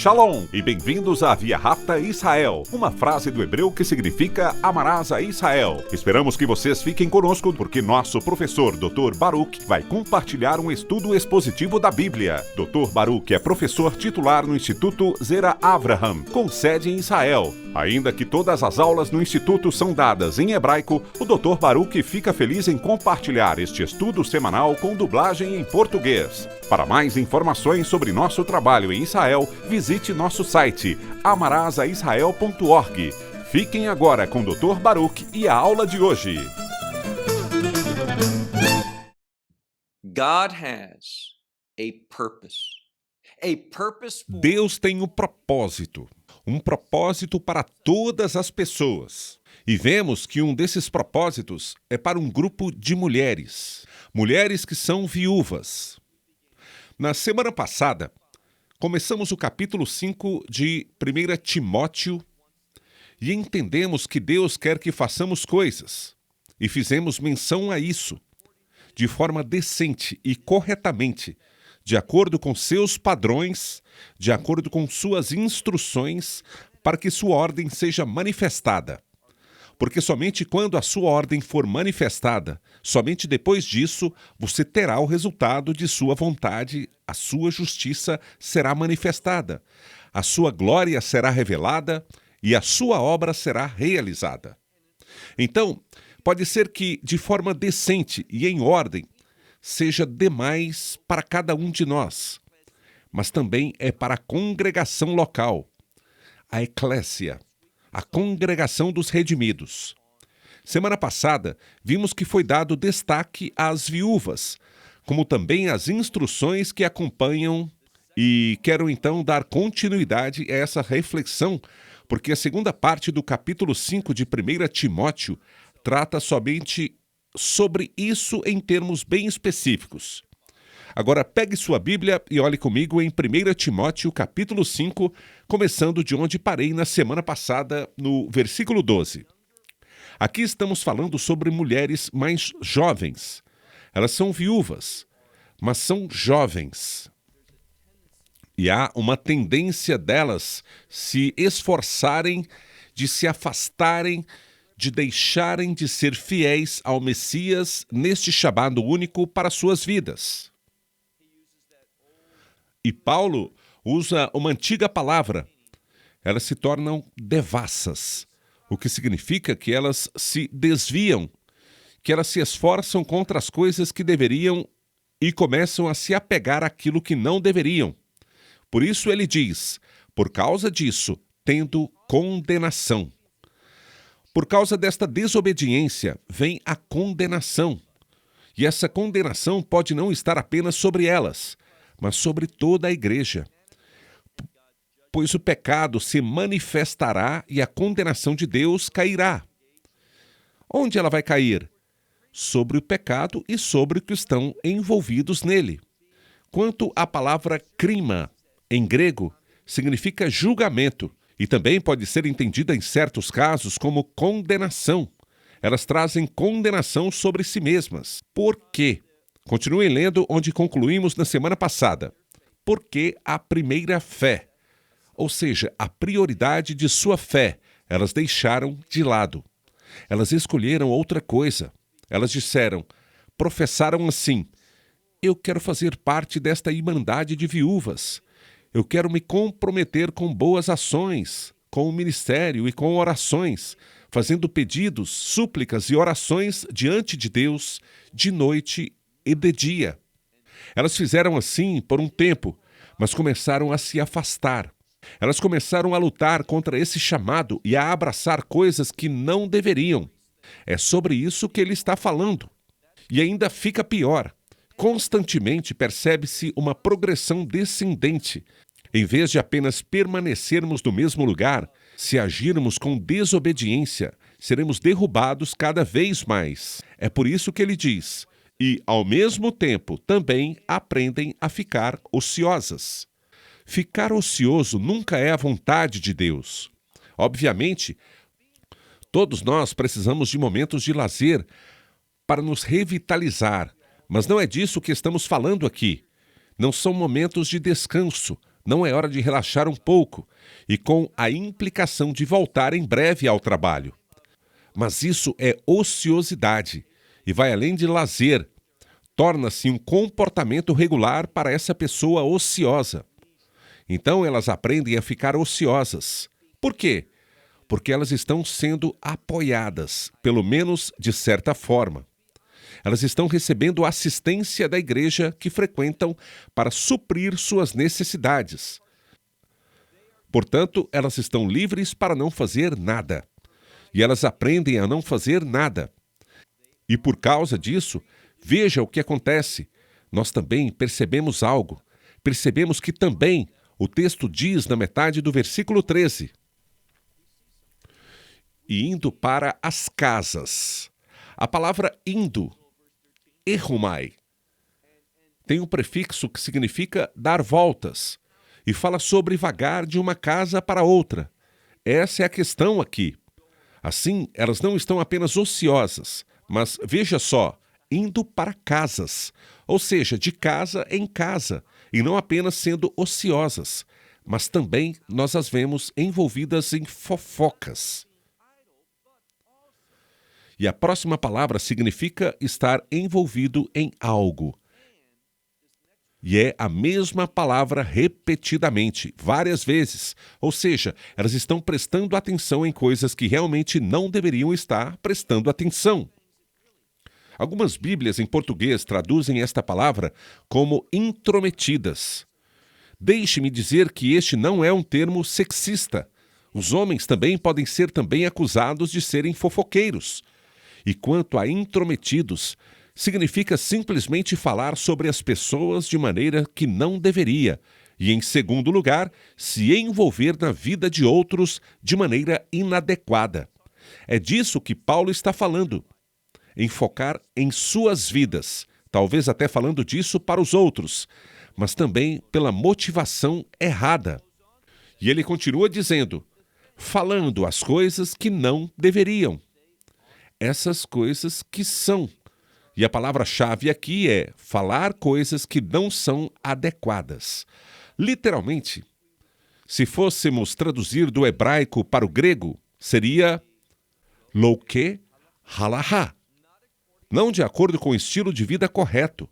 Shalom e bem-vindos à Via Rápida Israel, uma frase do hebreu que significa amarás a Israel. Esperamos que vocês fiquem conosco porque nosso professor Dr. Baruch vai compartilhar um estudo expositivo da Bíblia. Dr. Baruch é professor titular no Instituto Zera Avraham, com sede em Israel. Ainda que todas as aulas no Instituto são dadas em hebraico, o Dr. Baruch fica feliz em compartilhar este estudo semanal com dublagem em português. Para mais informações sobre nosso trabalho em Israel, visite nosso site amarasaisrael.org. Fiquem agora com o Dr. Baruch e a aula de hoje. God has a purpose. Deus tem um propósito para todas as pessoas. E vemos que um desses propósitos é para um grupo de mulheres que são viúvas. Na semana passada, começamos o capítulo 5 de 1 Timóteo e entendemos que Deus quer que façamos coisas. E fizemos menção a isso, de forma decente e corretamente, de acordo com seus padrões, de acordo com suas instruções, para que sua ordem seja manifestada. Porque somente quando a sua ordem for manifestada, somente depois disso, você terá o resultado de sua vontade, a sua justiça será manifestada, a sua glória será revelada e a sua obra será realizada. Então, pode ser que, de forma decente e em ordem, seja demais para cada um de nós, mas também é para a congregação local, a eclésia, a congregação dos redimidos. Semana passada, vimos que foi dado destaque às viúvas, como também às instruções que acompanham, e quero então dar continuidade a essa reflexão, porque a segunda parte do capítulo 5 de 1 Timóteo trata somente sobre isso em termos bem específicos. Agora pegue sua Bíblia e olhe comigo em 1 Timóteo capítulo 5, começando de onde parei na semana passada, no versículo 12. Aqui estamos falando sobre mulheres mais jovens. Elas são viúvas, mas são jovens. E há uma tendência delas se esforçarem, de se afastarem, de deixarem de ser fiéis ao Messias neste chamado único para suas vidas. E Paulo usa uma antiga palavra. Elas se tornam devassas, o que significa que elas se desviam, que elas se esforçam contra as coisas que deveriam e começam a se apegar àquilo que não deveriam. Por isso ele diz, por causa disso, tendo condenação. Por causa desta desobediência, vem a condenação. E essa condenação pode não estar apenas sobre elas, mas sobre toda a igreja. Pois o pecado se manifestará e a condenação de Deus cairá. Onde ela vai cair? Sobre o pecado e sobre os que estão envolvidos nele. Quanto à palavra crima, em grego, significa julgamento e também pode ser entendida em certos casos como condenação. Elas trazem condenação sobre si mesmas. Por quê? Continuem lendo onde concluímos na semana passada. Porque a primeira fé, ou seja, a prioridade de sua fé, elas deixaram de lado. Elas escolheram outra coisa. Elas disseram, professaram assim, eu quero fazer parte desta irmandade de viúvas. Eu quero me comprometer com boas ações, com o ministério e com orações, fazendo pedidos, súplicas e orações diante de Deus, de noite e de dia. Elas fizeram assim por um tempo, mas começaram a se afastar. Elas começaram a lutar contra esse chamado e a abraçar coisas que não deveriam. É sobre isso que ele está falando. E ainda fica pior. Constantemente percebe-se uma progressão descendente. Em vez de apenas permanecermos no mesmo lugar, se agirmos com desobediência, seremos derrubados cada vez mais. É por isso que ele diz, e ao mesmo tempo também aprendem a ficar ociosas. Ficar ocioso nunca é a vontade de Deus. Obviamente, todos nós precisamos de momentos de lazer para nos revitalizar, mas não é disso que estamos falando aqui. Não são momentos de descanso, Não é hora de relaxar um pouco e com a implicação de voltar em breve ao trabalho. Mas isso é ociosidade e vai além de lazer. Torna-se um comportamento regular para essa pessoa ociosa. Então elas aprendem a ficar ociosas. Por quê? Porque elas estão sendo apoiadas, pelo menos de certa forma. Elas estão recebendo assistência da igreja que frequentam para suprir suas necessidades. Portanto, elas estão livres para não fazer nada. E elas aprendem a não fazer nada. E por causa disso, veja o que acontece. Nós também percebemos algo. Percebemos que também o texto diz na metade do versículo 13: e indo para as casas. A palavra indo, errumai, tem um prefixo que significa dar voltas e fala sobre vagar de uma casa para outra. Essa é a questão aqui. Assim, elas não estão apenas ociosas, mas veja só, indo para casas, ou seja, de casa em casa, e não apenas sendo ociosas, mas também nós as vemos envolvidas em fofocas. E a próxima palavra significa estar envolvido em algo. E é a mesma palavra repetidamente, várias vezes. Ou seja, elas estão prestando atenção em coisas que realmente não deveriam estar prestando atenção. Algumas Bíblias em português traduzem esta palavra como intrometidas. Deixe-me dizer que este não é um termo sexista. Os homens também podem ser acusados de serem fofoqueiros. E quanto a intrometidos, significa simplesmente falar sobre as pessoas de maneira que não deveria e, em segundo lugar, se envolver na vida de outros de maneira inadequada. É disso que Paulo está falando. Enfocar em suas vidas, talvez até falando disso para os outros, mas também pela motivação errada. E ele continua dizendo, falando as coisas que não deveriam. Essas coisas que são. E a palavra-chave aqui é falar coisas que não são adequadas. Literalmente, se fôssemos traduzir do hebraico para o grego, seria louke halahá. Não de acordo com o estilo de vida correto,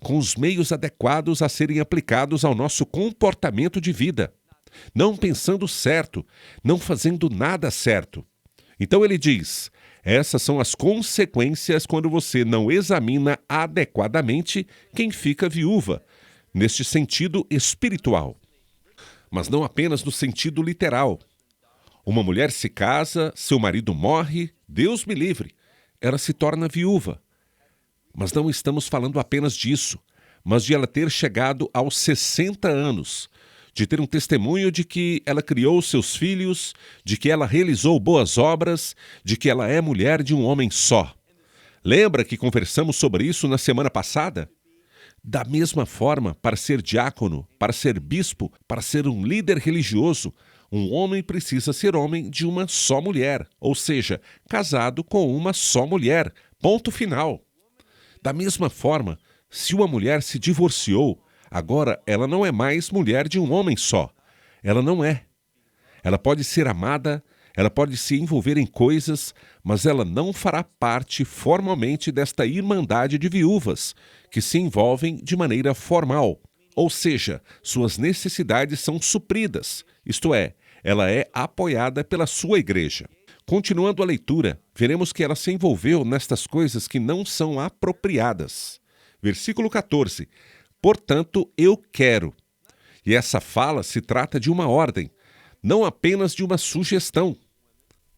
com os meios adequados a serem aplicados ao nosso comportamento de vida, não pensando certo, não fazendo nada certo. Então ele diz, essas são as consequências quando você não examina adequadamente quem fica viúva, neste sentido espiritual. Mas não apenas no sentido literal. Uma mulher se casa, seu marido morre, Deus me livre, ela se torna viúva. Mas não estamos falando apenas disso, mas de ela ter chegado aos 60 anos, de ter um testemunho de que ela criou seus filhos, de que ela realizou boas obras, de que ela é mulher de um homem só. Lembra que conversamos sobre isso na semana passada? Da mesma forma, para ser diácono, para ser bispo, para ser um líder religioso, um homem precisa ser homem de uma só mulher, ou seja, casado com uma só mulher. Ponto final. Da mesma forma, se uma mulher se divorciou, agora ela não é mais mulher de um homem só. Ela não é. Ela pode ser amada, ela pode se envolver em coisas, mas ela não fará parte formalmente desta irmandade de viúvas, que se envolvem de maneira formal. Ou seja, suas necessidades são supridas, isto é, ela é apoiada pela sua igreja. Continuando a leitura, veremos que ela se envolveu nestas coisas que não são apropriadas. Versículo 14. Portanto, eu quero. E essa fala se trata de uma ordem, não apenas de uma sugestão.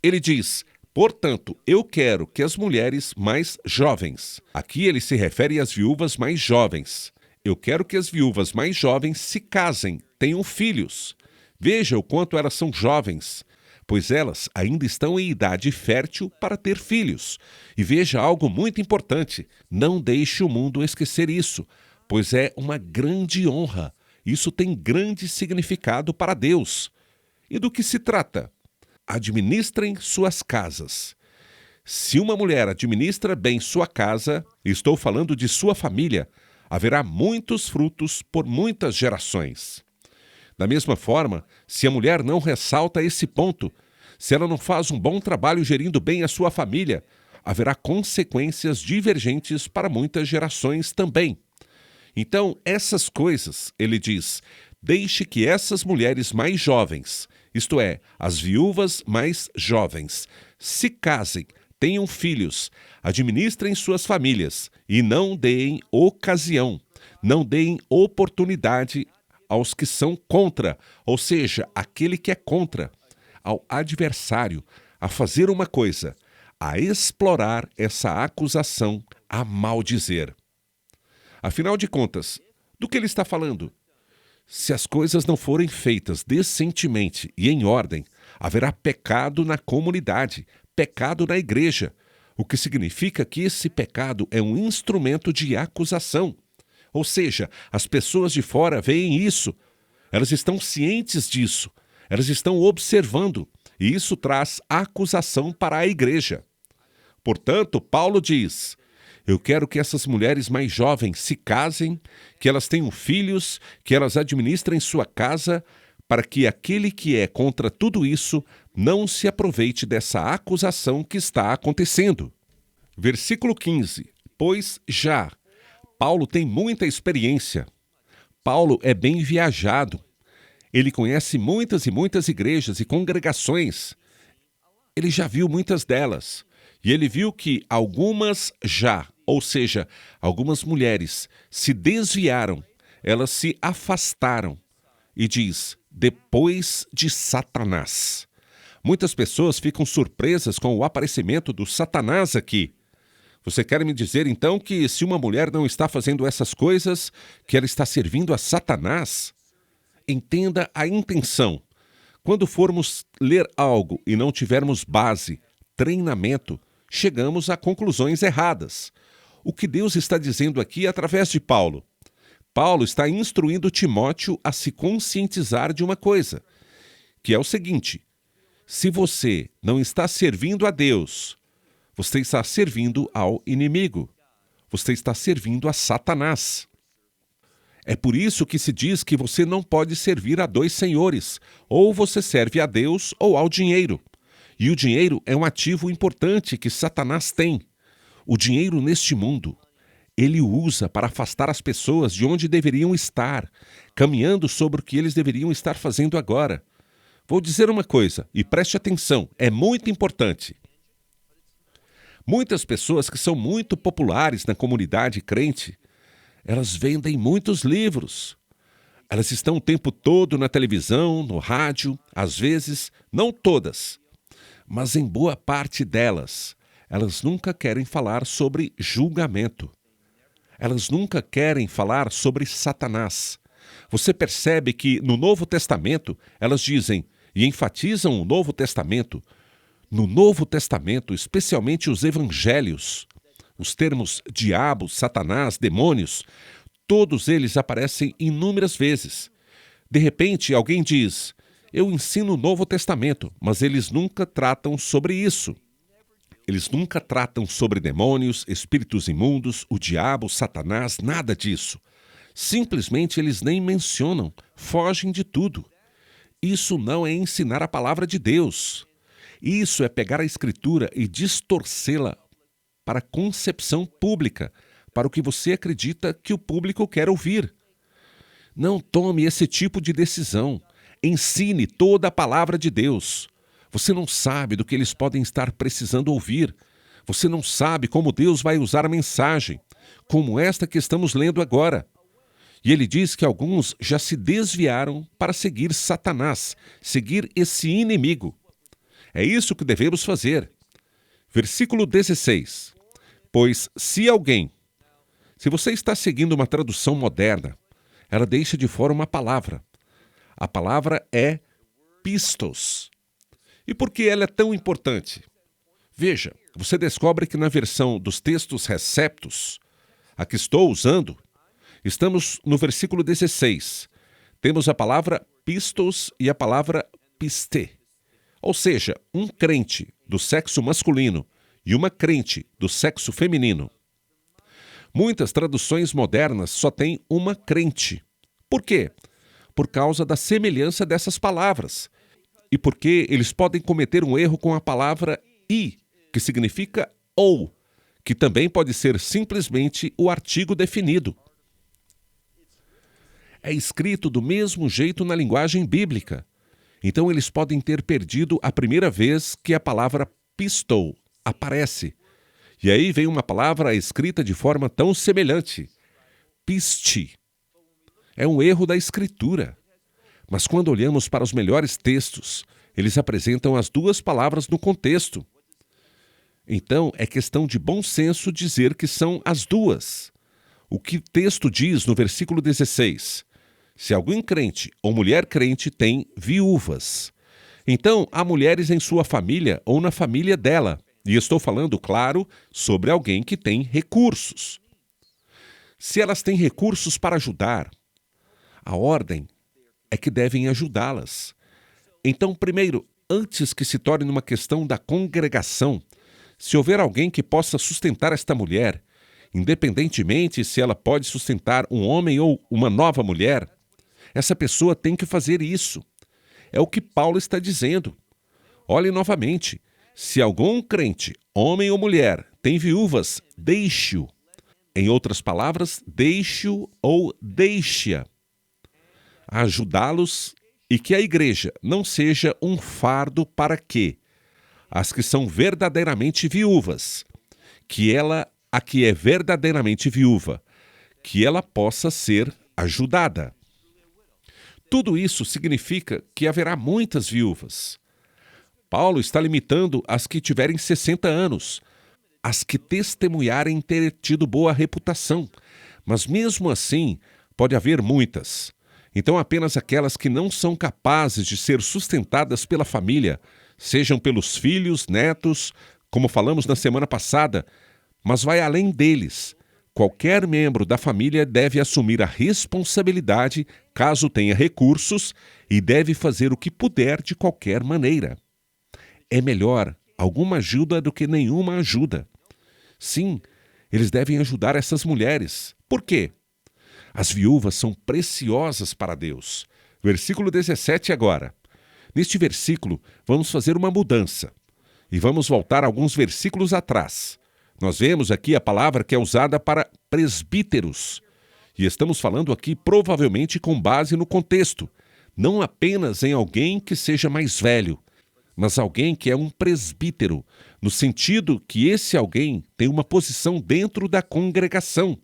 Ele diz, portanto, eu quero que as mulheres mais jovens. Aqui ele se refere às viúvas mais jovens. Eu quero que as viúvas mais jovens se casem, tenham filhos. Veja o quanto elas são jovens, pois elas ainda estão em idade fértil para ter filhos. E veja algo muito importante, não deixe o mundo esquecer isso, pois é uma grande honra. Isso tem grande significado para Deus. E do que se trata? Administrem suas casas. Se uma mulher administra bem sua casa, estou falando de sua família, haverá muitos frutos por muitas gerações. Da mesma forma, se a mulher não ressalta esse ponto, se ela não faz um bom trabalho gerindo bem a sua família, haverá consequências divergentes para muitas gerações também. Então, essas coisas, ele diz, deixe que essas mulheres mais jovens, isto é, as viúvas mais jovens, se casem, tenham filhos, administrem suas famílias e não deem ocasião, não deem oportunidade aos que são contra, ou seja, aquele que é contra, ao adversário, a fazer uma coisa, a explorar essa acusação, a maldizer. Afinal de contas, do que ele está falando? Se as coisas não forem feitas decentemente e em ordem, haverá pecado na comunidade, pecado na igreja, o que significa que esse pecado é um instrumento de acusação. Ou seja, as pessoas de fora veem isso, elas estão cientes disso, elas estão observando, e isso traz acusação para a igreja. Portanto, Paulo diz: eu quero que essas mulheres mais jovens se casem, que elas tenham filhos, que elas administrem sua casa, para que aquele que é contra tudo isso não se aproveite dessa acusação que está acontecendo. Versículo 15. Pois já, Paulo tem muita experiência. Paulo é bem viajado. Ele conhece muitas e muitas igrejas e congregações. Ele já viu muitas delas. E ele viu que algumas já, ou seja, algumas mulheres se desviaram, elas se afastaram. E diz, depois de Satanás. Muitas pessoas ficam surpresas com o aparecimento do Satanás aqui. Você quer me dizer, então, que se uma mulher não está fazendo essas coisas, que ela está servindo a Satanás? Entenda a intenção. Quando formos ler algo e não tivermos base, treinamento, chegamos a conclusões erradas. O que Deus está dizendo aqui através de Paulo? Paulo está instruindo Timóteo a se conscientizar de uma coisa, que é o seguinte: se você não está servindo a Deus, você está servindo ao inimigo. Você está servindo a Satanás. É por isso que se diz que você não pode servir a dois senhores. Ou você serve a Deus ou ao dinheiro. E o dinheiro é um ativo importante que Satanás tem. O dinheiro neste mundo, ele o usa para afastar as pessoas de onde deveriam estar, caminhando sobre o que eles deveriam estar fazendo agora. Vou dizer uma coisa, e preste atenção, é muito importante. Muitas pessoas que são muito populares na comunidade crente, elas vendem muitos livros. Elas estão o tempo todo na televisão, no rádio, às vezes, não todas, mas em boa parte delas, elas nunca querem falar sobre julgamento. Elas nunca querem falar sobre Satanás. Você percebe que no Novo Testamento, elas dizem e enfatizam o Novo Testamento. No Novo Testamento, especialmente os evangelhos, os termos diabo, Satanás, demônios, todos eles aparecem inúmeras vezes. De repente, alguém diz, eu ensino o Novo Testamento, mas eles nunca tratam sobre isso. Eles nunca tratam sobre demônios, espíritos imundos, o diabo, Satanás, nada disso. Simplesmente eles nem mencionam, fogem de tudo. Isso não é ensinar a palavra de Deus. Isso é pegar a Escritura e distorcê-la para a concepção pública, para o que você acredita que o público quer ouvir. Não tome esse tipo de decisão. Ensine toda a palavra de Deus. Você não sabe do que eles podem estar precisando ouvir. Você não sabe como Deus vai usar a mensagem, como esta que estamos lendo agora. E ele diz que alguns já se desviaram para seguir Satanás, seguir esse inimigo. É isso que devemos fazer. Versículo 16. Pois se você está seguindo uma tradução moderna, ela deixa de fora uma palavra. A palavra é pistos. E por que ela é tão importante? Veja, você descobre que na versão dos textos receptos, a que estou usando, estamos no versículo 16. Temos a palavra pistos e a palavra piste. Ou seja, um crente do sexo masculino e uma crente do sexo feminino. Muitas traduções modernas só têm uma crente. Por quê? por causa da semelhança dessas palavras e porque eles podem cometer um erro com a palavra e, que significa ou, que também pode ser simplesmente o artigo definido. É escrito do mesmo jeito na linguagem bíblica. Então eles podem ter perdido a primeira vez que a palavra pistou aparece. E aí vem uma palavra escrita de forma tão semelhante. Piste. É um erro da escritura. Mas quando olhamos para os melhores textos, eles apresentam as duas palavras no contexto. Então é questão de bom senso dizer que são as duas. O que o texto diz no versículo 16? Se algum crente ou mulher crente tem viúvas. Então, há mulheres em sua família ou na família dela. E estou falando, claro, sobre alguém que tem recursos. Se elas têm recursos para ajudar, a ordem é que devem ajudá-las. Então, primeiro, antes que se torne uma questão da congregação, se houver alguém que possa sustentar esta mulher, independentemente se ela pode sustentar um homem ou uma nova mulher, essa pessoa tem que fazer isso. É o que Paulo está dizendo. Olhe novamente. Se algum crente, homem ou mulher, tem viúvas, deixe-o. Em outras palavras, deixe-o ou deixe-a. Ajudá-los e que a igreja não seja um fardo para que as que são verdadeiramente viúvas, a que é verdadeiramente viúva, que ela possa ser ajudada. Tudo isso significa que haverá muitas viúvas. Paulo está limitando as que tiverem 60 anos, as que testemunharem ter tido boa reputação, mas mesmo assim pode haver muitas. Então apenas aquelas que não são capazes de ser sustentadas pela família, sejam pelos filhos, netos, como falamos na semana passada, mas vai além deles. Qualquer membro da família deve assumir a responsabilidade, caso tenha recursos, e deve fazer o que puder de qualquer maneira. É melhor alguma ajuda do que nenhuma ajuda. Sim, eles devem ajudar essas mulheres. Por quê? As viúvas são preciosas para Deus. Versículo 17 agora. Neste versículo, vamos fazer uma mudança. E vamos voltar alguns versículos atrás. Nós vemos aqui a palavra que é usada para presbíteros. E estamos falando aqui provavelmente com base no contexto. Não apenas em alguém que seja mais velho, mas alguém que é um presbítero, no sentido que esse alguém tem uma posição dentro da congregação.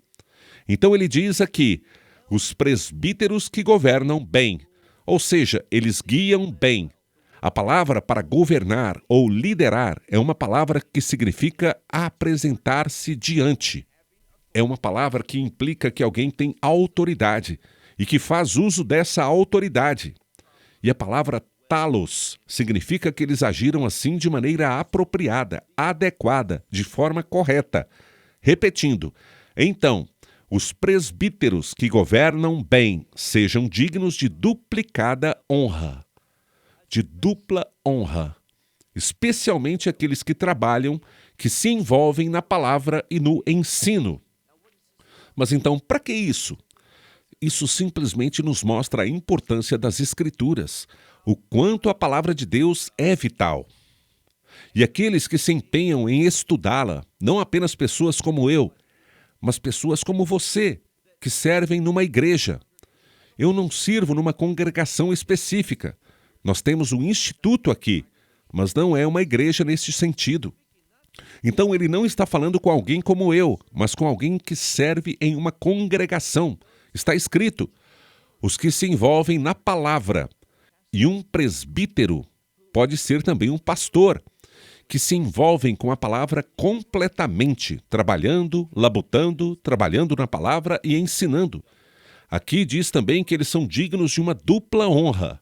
Então ele diz aqui, os presbíteros que governam bem, ou seja, eles guiam bem. A palavra para governar ou liderar é uma palavra que significa apresentar-se diante. É uma palavra que implica que alguém tem autoridade e que faz uso dessa autoridade. E a palavra talos significa que eles agiram assim de maneira apropriada, adequada, de forma correta. Repetindo, então, os presbíteros que governam bem sejam dignos de duplicada honra. De dupla honra, especialmente aqueles que trabalham, que se envolvem na palavra e no ensino. Mas então, para que isso? Isso simplesmente nos mostra a importância das Escrituras, o quanto a palavra de Deus é vital. E aqueles que se empenham em estudá-la, não apenas pessoas como eu, mas pessoas como você, que servem numa igreja. Eu não sirvo numa congregação específica. Nós temos um instituto aqui, mas não é uma igreja neste sentido. Então ele não está falando com alguém como eu, mas com alguém que serve em uma congregação. Está escrito, os que se envolvem na palavra. E um presbítero pode ser também um pastor, que se envolvem com a palavra completamente, trabalhando, labutando, trabalhando na palavra e ensinando. Aqui diz também que eles são dignos de uma dupla honra.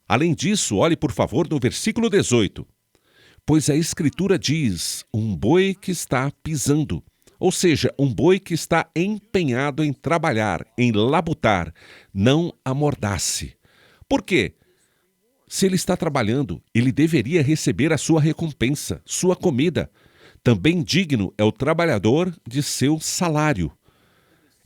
Além disso, olhe por favor no versículo 18. Pois a Escritura diz, um boi que está pisando, ou seja, um boi que está empenhado em trabalhar, em labutar, não amordace. Por quê? Se ele está trabalhando, ele deveria receber a sua recompensa, sua comida. Também digno é o trabalhador de seu salário.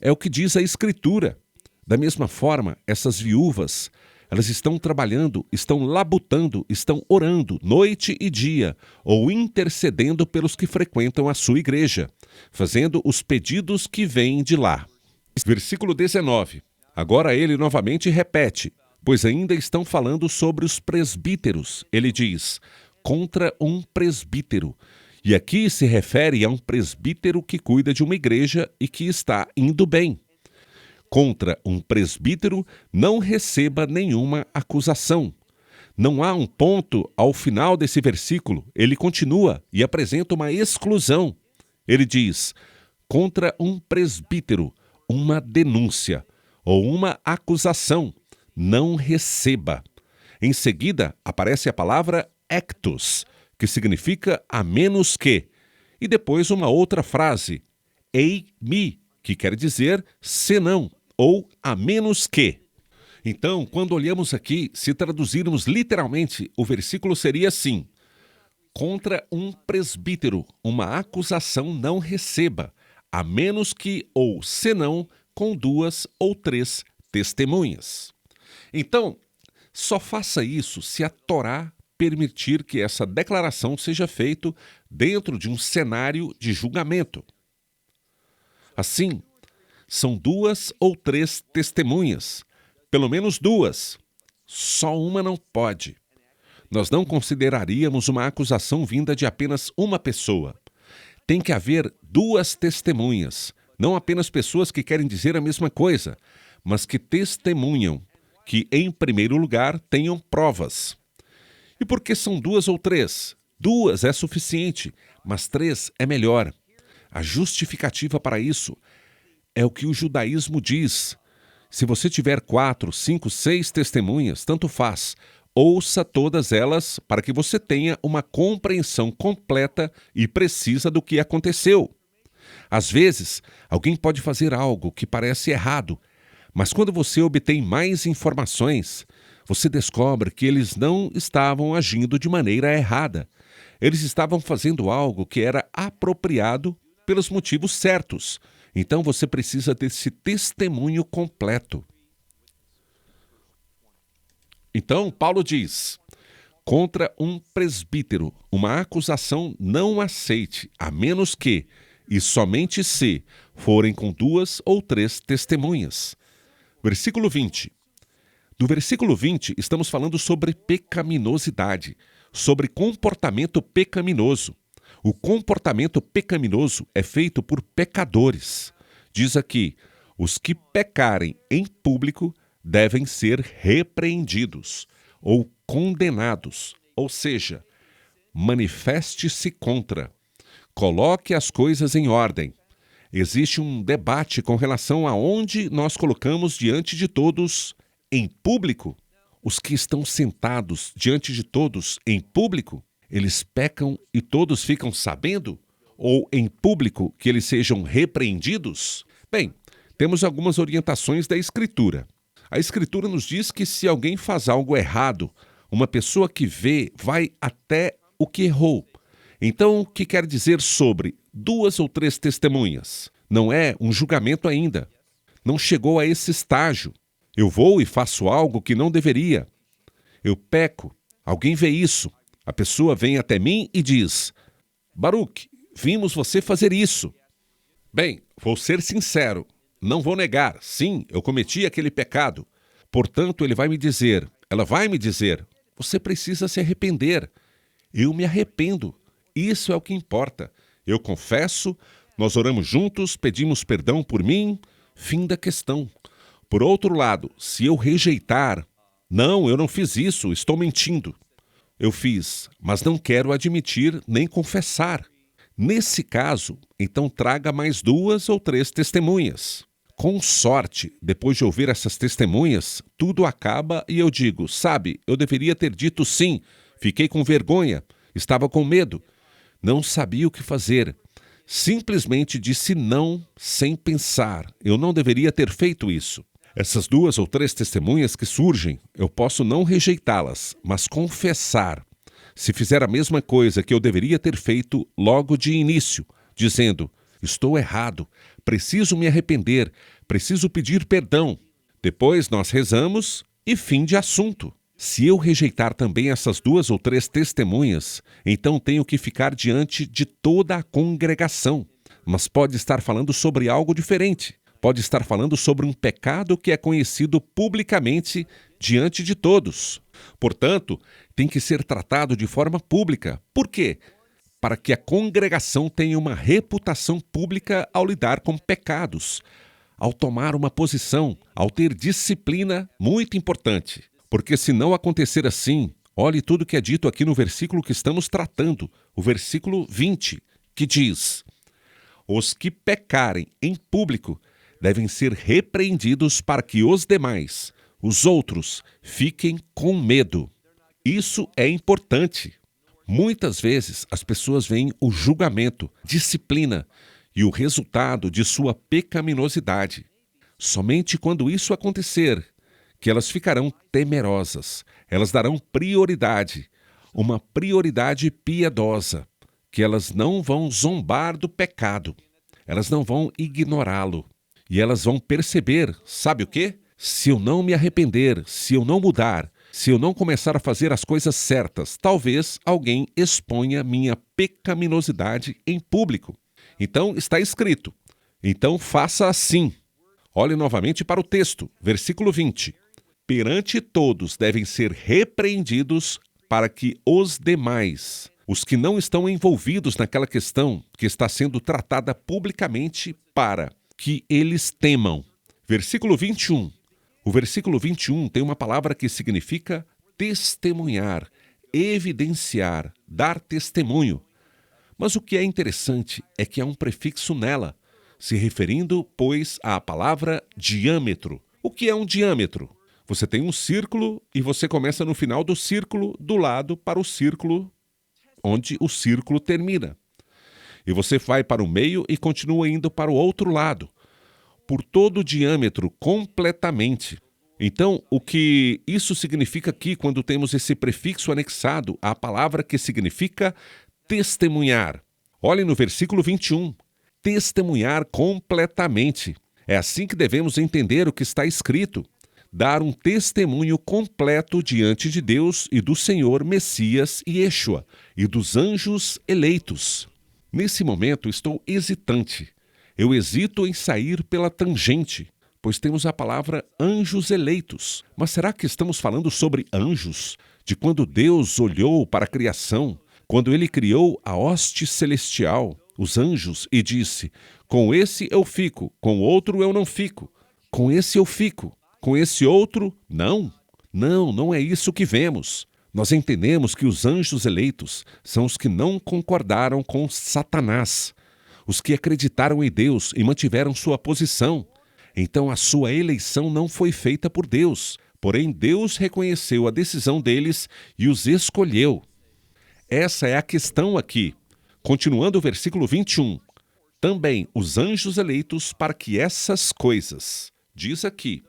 É o que diz a Escritura. Da mesma forma, essas viúvas, elas estão trabalhando, estão labutando, estão orando noite e dia, ou intercedendo pelos que frequentam a sua igreja, fazendo os pedidos que vêm de lá. Versículo 19. Agora ele novamente repete, pois ainda estão falando sobre os presbíteros. Ele diz, contra um presbítero. E aqui se refere a um presbítero que cuida de uma igreja e que está indo bem. Contra um presbítero, não receba nenhuma acusação. Não há um ponto ao final desse versículo. Ele continua e apresenta uma exclusão. Ele diz, contra um presbítero, uma denúncia ou uma acusação, não receba. Em seguida, aparece a palavra ectos, que significa a menos que. E depois uma outra frase, ei-me, que quer dizer senão, ou a menos que. Então, quando olhamos aqui, se traduzirmos literalmente, o versículo seria assim, contra um presbítero, uma acusação não receba, a menos que ou senão com 2 ou 3 testemunhas. Então, só faça isso se a Torá permitir que essa declaração seja feita dentro de um cenário de julgamento. Assim, são 2 ou 3 testemunhas, pelo menos 2. Só uma não pode. Nós não consideraríamos uma acusação vinda de apenas uma pessoa. Tem que haver 2 testemunhas, não apenas pessoas que querem dizer a mesma coisa, mas que testemunham, que em primeiro lugar tenham provas. E por que são 2 ou 3? 2 é suficiente, mas 3 é melhor. A justificativa para isso é o que o judaísmo diz. Se você tiver 4, 5, 6 testemunhas, tanto faz. Ouça todas elas para que você tenha uma compreensão completa e precisa do que aconteceu. Às vezes, alguém pode fazer algo que parece errado, mas quando você obtém mais informações, você descobre que eles não estavam agindo de maneira errada. Eles estavam fazendo algo que era apropriado pelos motivos certos. Então você precisa desse testemunho completo. Então, Paulo diz, contra um presbítero, uma acusação não aceite, a menos que, e somente se, forem com 2 ou 3 testemunhas. Versículo 20. No versículo 20, estamos falando sobre pecaminosidade, sobre comportamento pecaminoso. O comportamento pecaminoso é feito por pecadores. Diz aqui, os que pecarem em público devem ser repreendidos ou condenados, ou seja, manifeste-se contra. Coloque as coisas em ordem. Existe um debate com relação a onde nós colocamos diante de todos em público. Os que estão sentados diante de todos em público, eles pecam e todos ficam sabendo? Ou em público que eles sejam repreendidos? Bem, temos algumas orientações da Escritura. A Escritura nos diz que se alguém faz algo errado, uma pessoa que vê vai até o que errou. Então, o que quer dizer sobre 2 ou 3 testemunhas? Não é um julgamento ainda. Não chegou a esse estágio. Eu vou e faço algo que não deveria. Eu peco. Alguém vê isso. A pessoa vem até mim e diz, Baruch, vimos você fazer isso. Bem, vou ser sincero. Não vou negar. Sim, eu cometi aquele pecado. Portanto, ela vai me dizer, você precisa se arrepender. Eu me arrependo. Isso é o que importa. Eu confesso, nós oramos juntos, pedimos perdão por mim, fim da questão. Por outro lado, se eu rejeitar, não, eu não fiz isso, estou mentindo. Eu fiz, mas não quero admitir nem confessar. Nesse caso, então traga mais 2 ou 3 testemunhas. Com sorte, depois de ouvir essas testemunhas, tudo acaba e eu digo, sabe, eu deveria ter dito sim, fiquei com vergonha, estava com medo, não sabia o que fazer. Simplesmente disse não sem pensar, eu não deveria ter feito isso. Essas 2 ou 3 testemunhas que surgem, eu posso não rejeitá-las, mas confessar. Se fizer a mesma coisa que eu deveria ter feito logo de início, dizendo, estou errado, preciso me arrepender, preciso pedir perdão. Depois nós rezamos e fim de assunto. Se eu rejeitar também essas 2 ou 3 testemunhas, então tenho que ficar diante de toda a congregação. Mas pode estar falando sobre algo diferente. Pode estar falando sobre um pecado que é conhecido publicamente diante de todos. Portanto, tem que ser tratado de forma pública. Por quê? Para que a congregação tenha uma reputação pública ao lidar com pecados, ao tomar uma posição, ao ter disciplina muito importante. Porque se não acontecer assim, olhe tudo que é dito aqui no versículo que estamos tratando, o versículo 20, que diz: os que pecarem em público devem ser repreendidos para que os demais, os outros, fiquem com medo. Isso é importante. Muitas vezes as pessoas veem o julgamento, disciplina e o resultado de sua pecaminosidade. Somente quando isso acontecer, que elas ficarão temerosas, elas darão prioridade, uma prioridade piedosa, que elas não vão zombar do pecado, elas não vão ignorá-lo, e elas vão perceber, sabe o quê? Se eu não me arrepender, se eu não mudar, se eu não começar a fazer as coisas certas, talvez alguém exponha minha pecaminosidade em público. Então está escrito, então faça assim. Olhe novamente para o texto, versículo 20. Perante todos devem ser repreendidos para que os demais, os que não estão envolvidos naquela questão que está sendo tratada publicamente, para que eles temam. Versículo 21. O versículo 21 tem uma palavra que significa testemunhar, evidenciar, dar testemunho. Mas o que é interessante é que há um prefixo nela, se referindo, pois, à palavra diâmetro. O que é um diâmetro? Você tem um círculo e você começa no final do círculo, do lado para o círculo onde o círculo termina. E você vai para o meio e continua indo para o outro lado, por todo o diâmetro, completamente. Então, o que isso significa aqui quando temos esse prefixo anexado à palavra que significa testemunhar? Olhe no versículo 21. Testemunhar completamente. É assim que devemos entender o que está escrito. Dar um testemunho completo diante de Deus e do Senhor Messias e Yeshua, e dos anjos eleitos. Nesse momento estou hesitante. Eu hesito em sair pela tangente, pois temos a palavra anjos eleitos. Mas será que estamos falando sobre anjos? De quando Deus olhou para a criação, quando Ele criou a hoste celestial, os anjos, e disse: com esse eu fico, com outro eu não fico, com esse eu fico, com esse outro, não. Não é isso que vemos. Nós entendemos que os anjos eleitos são os que não concordaram com Satanás, os que acreditaram em Deus e mantiveram sua posição. Então a sua eleição não foi feita por Deus, porém Deus reconheceu a decisão deles e os escolheu. Essa é a questão aqui. Continuando o versículo 21. Também os anjos eleitos para que essas coisas, diz aqui,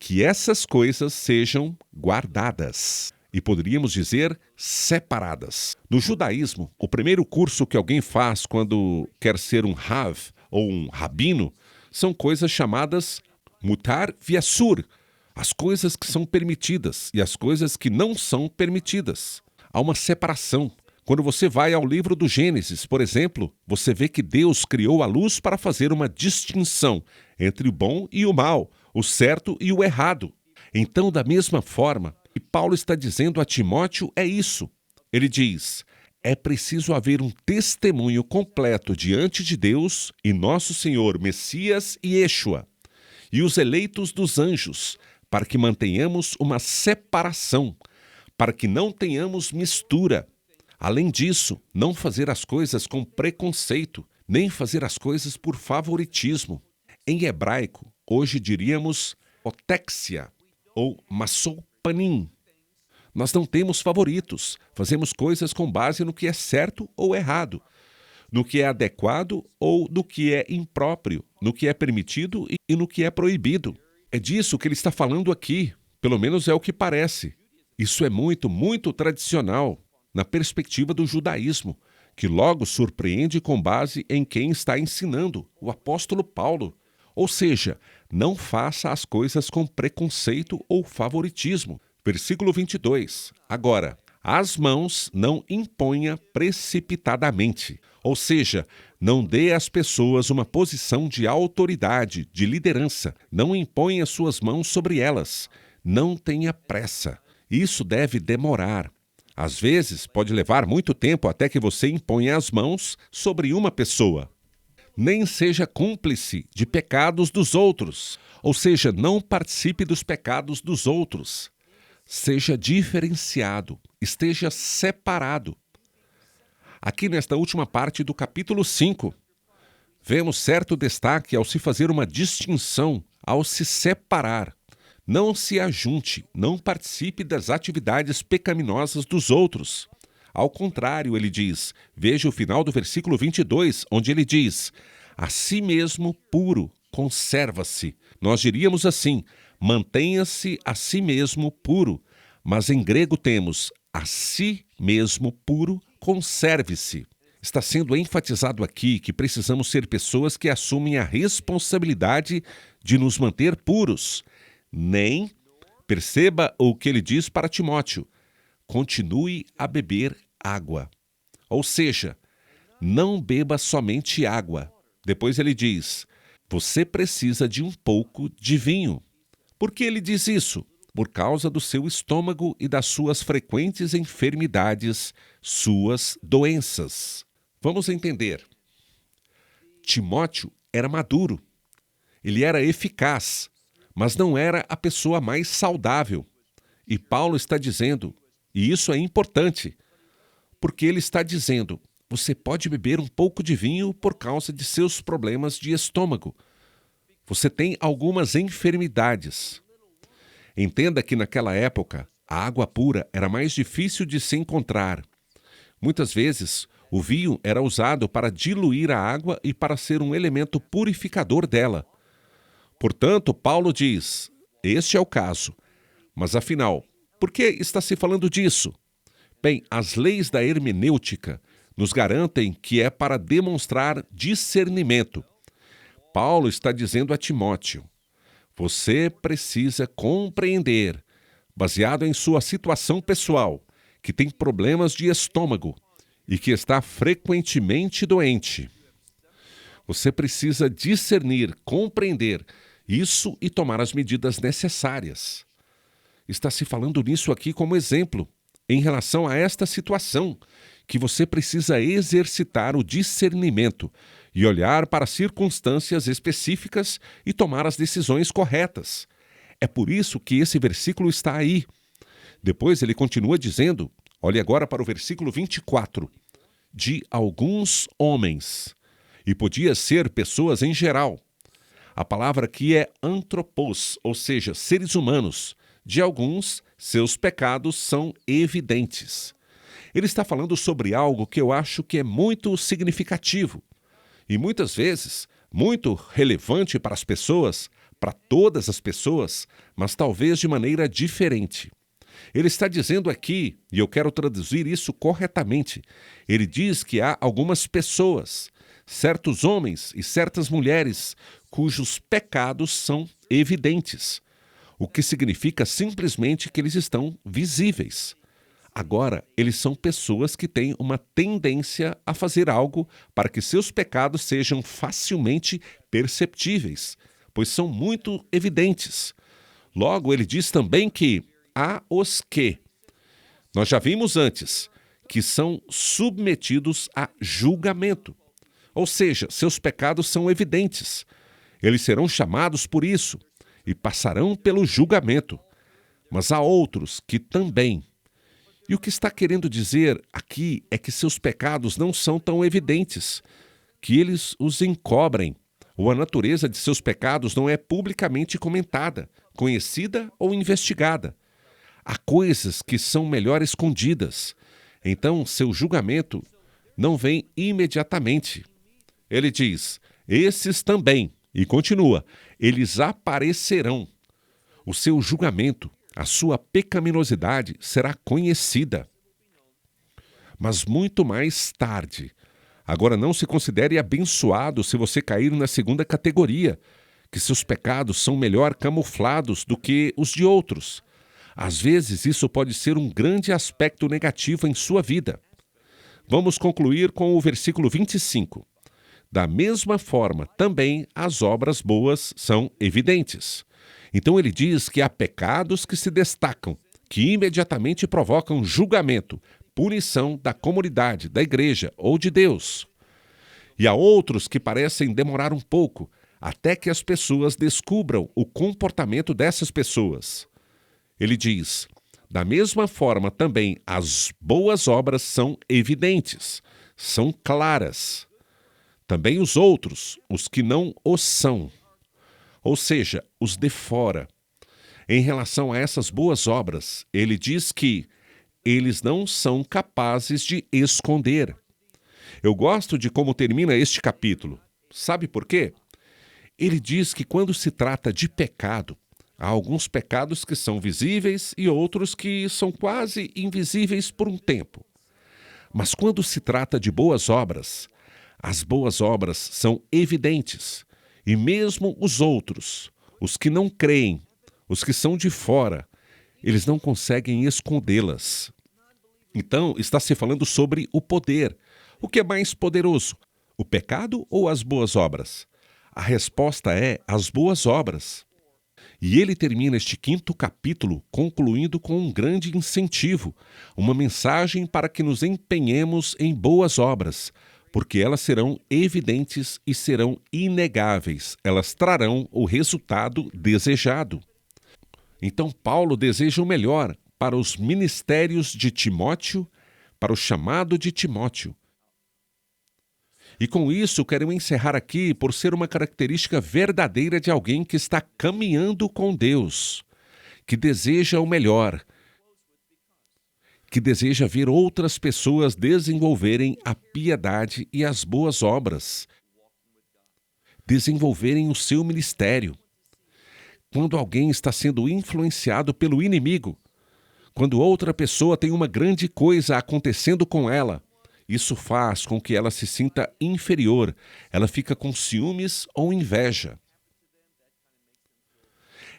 que essas coisas sejam guardadas. E poderíamos dizer separadas. No judaísmo, o primeiro curso que alguém faz quando quer ser um Rav ou um rabino são coisas chamadas mutar viasur, as coisas que são permitidas e as coisas que não são permitidas. Há uma separação. Quando você vai ao livro do Gênesis, por exemplo, você vê que Deus criou a luz para fazer uma distinção entre o bom e o mal, o certo e o errado. Então, da mesma forma, e Paulo está dizendo a Timóteo é isso. Ele diz, é preciso haver um testemunho completo diante de Deus e nosso Senhor Messias e Yeshua, e os eleitos dos anjos, para que mantenhamos uma separação, para que não tenhamos mistura. Além disso, não fazer as coisas com preconceito, nem fazer as coisas por favoritismo. Em hebraico, hoje diríamos otexia ou massopanim. Nós não temos favoritos, fazemos coisas com base no que é certo ou errado, no que é adequado ou no que é impróprio, no que é permitido e no que é proibido. É disso que ele está falando aqui, pelo menos é o que parece. Isso é muito, muito tradicional na perspectiva do judaísmo, que logo surpreende com base em quem está ensinando, o apóstolo Paulo. Ou seja, não faça as coisas com preconceito ou favoritismo. Versículo 22. Agora, as mãos não imponha precipitadamente. Ou seja, não dê às pessoas uma posição de autoridade, de liderança. Não imponha suas mãos sobre elas. Não tenha pressa. Isso deve demorar. Às vezes, pode levar muito tempo até que você imponha as mãos sobre uma pessoa. Nem seja cúmplice de pecados dos outros. Ou seja, não participe dos pecados dos outros. Seja diferenciado, esteja separado. Aqui nesta última parte do capítulo 5, vemos certo destaque ao se fazer uma distinção, ao se separar. Não se ajunte, não participe das atividades pecaminosas dos outros. Ao contrário, ele diz, veja o final do versículo 22, onde ele diz, a si mesmo puro, conserva-se. Nós diríamos assim, mantenha-se a si mesmo puro, mas em grego temos a si mesmo puro, conserve-se. Está sendo enfatizado aqui que precisamos ser pessoas que assumem a responsabilidade de nos manter puros. Nem, perceba o que ele diz para Timóteo, continue a beber água. Ou seja, não beba somente água. Depois ele diz, você precisa de um pouco de vinho. Por que ele diz isso? Por causa do seu estômago e das suas frequentes enfermidades, suas doenças. Vamos entender. Timóteo era maduro. Ele era eficaz, mas não era a pessoa mais saudável. E Paulo está dizendo, e isso é importante, porque ele está dizendo, você pode beber um pouco de vinho por causa de seus problemas de estômago. Você tem algumas enfermidades. Entenda que naquela época, a água pura era mais difícil de se encontrar. Muitas vezes, o vinho era usado para diluir a água e para ser um elemento purificador dela. Portanto, Paulo diz, este é o caso. Mas afinal, por que está se falando disso? Bem, as leis da hermenêutica nos garantem que é para demonstrar discernimento. Paulo está dizendo a Timóteo, você precisa compreender, baseado em sua situação pessoal, que tem problemas de estômago e que está frequentemente doente. Você precisa discernir, compreender isso e tomar as medidas necessárias. Está se falando nisso aqui como exemplo, em relação a esta situação, que você precisa exercitar o discernimento e olhar para circunstâncias específicas e tomar as decisões corretas. É por isso que esse versículo está aí. Depois ele continua dizendo, olhe agora para o versículo 24, de alguns homens, e podia ser pessoas em geral. A palavra aqui é antropos, ou seja, seres humanos. De alguns, seus pecados são evidentes. Ele está falando sobre algo que eu acho que é muito significativo e muitas vezes muito relevante para as pessoas, para todas as pessoas, mas talvez de maneira diferente. Ele está dizendo aqui, e eu quero traduzir isso corretamente, ele diz que há algumas pessoas, certos homens e certas mulheres, cujos pecados são evidentes, o que significa simplesmente que eles estão visíveis. Agora, eles são pessoas que têm uma tendência a fazer algo para que seus pecados sejam facilmente perceptíveis, pois são muito evidentes. Logo, ele diz também que há os que, nós já vimos antes, que são submetidos a julgamento. Ou seja, seus pecados são evidentes. Eles serão chamados por isso e passarão pelo julgamento. Mas há outros que também. E o que está querendo dizer aqui é que seus pecados não são tão evidentes, que eles os encobrem, ou a natureza de seus pecados não é publicamente comentada, conhecida ou investigada. Há coisas que são melhor escondidas, então seu julgamento não vem imediatamente. Ele diz, esses também, e continua, eles aparecerão. O seu julgamento, a sua pecaminosidade será conhecida. Mas muito mais tarde. Agora não se considere abençoado se você cair na segunda categoria, que seus pecados são melhor camuflados do que os de outros. Às vezes, isso pode ser um grande aspecto negativo em sua vida. Vamos concluir com o versículo 25. Da mesma forma, também as obras boas são evidentes. Então ele diz que há pecados que se destacam, que imediatamente provocam julgamento, punição da comunidade, da igreja ou de Deus. E há outros que parecem demorar um pouco, até que as pessoas descubram o comportamento dessas pessoas. Ele diz, da mesma forma também as boas obras são evidentes, são claras. Também os outros, os que não o são, ou seja, os de fora. Em relação a essas boas obras, ele diz que eles não são capazes de esconder. Eu gosto de como termina este capítulo. Sabe por quê? Ele diz que quando se trata de pecado, há alguns pecados que são visíveis e outros que são quase invisíveis por um tempo. Mas quando se trata de boas obras, as boas obras são evidentes. E mesmo os outros, os que não creem, os que são de fora, eles não conseguem escondê-las. Então, está se falando sobre o poder. O que é mais poderoso, o pecado ou as boas obras? A resposta é as boas obras. E ele termina este 5º capítulo concluindo com um grande incentivo, uma mensagem para que nos empenhemos em boas obras, porque elas serão evidentes e serão inegáveis. Elas trarão o resultado desejado. Então, Paulo deseja o melhor para os ministérios de Timóteo, para o chamado de Timóteo. E com isso, quero encerrar aqui por ser uma característica verdadeira de alguém que está caminhando com Deus, que deseja o melhor, que deseja ver outras pessoas desenvolverem a piedade e as boas obras, desenvolverem o seu ministério. Quando alguém está sendo influenciado pelo inimigo, quando outra pessoa tem uma grande coisa acontecendo com ela, isso faz com que ela se sinta inferior, ela fica com ciúmes ou inveja.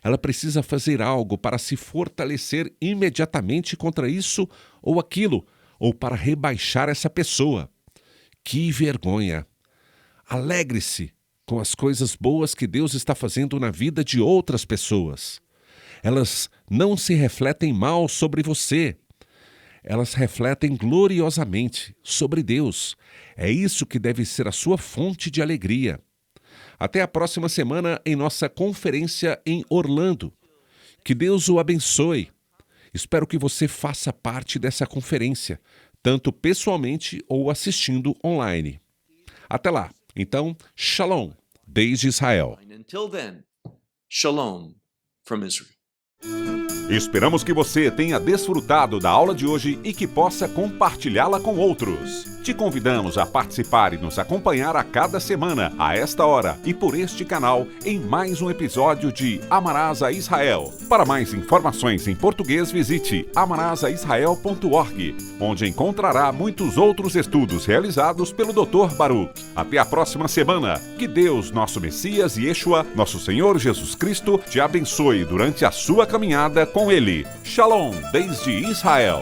Ela precisa fazer algo para se fortalecer imediatamente contra isso ou aquilo, ou para rebaixar essa pessoa. Que vergonha! Alegre-se com as coisas boas que Deus está fazendo na vida de outras pessoas. Elas não se refletem mal sobre você. Elas refletem gloriosamente sobre Deus. É isso que deve ser a sua fonte de alegria. Até a próxima semana em nossa conferência em Orlando. Que Deus o abençoe. Espero que você faça parte dessa conferência, tanto pessoalmente ou assistindo online. Até lá. Então, Shalom, desde Israel. Until then, Shalom from Israel. Esperamos que você tenha desfrutado da aula de hoje e que possa compartilhá-la com outros. Te convidamos a participar e nos acompanhar a cada semana, a esta hora e por este canal, em mais um episódio de Amarás a Israel. Para mais informações em português, visite amarasaisrael.org, onde encontrará muitos outros estudos realizados pelo Dr. Baruch. Até a próxima semana. Que Deus, nosso Messias e Yeshua, nosso Senhor Jesus Cristo, te abençoe durante a sua caminhada com Ele. Shalom, desde Israel.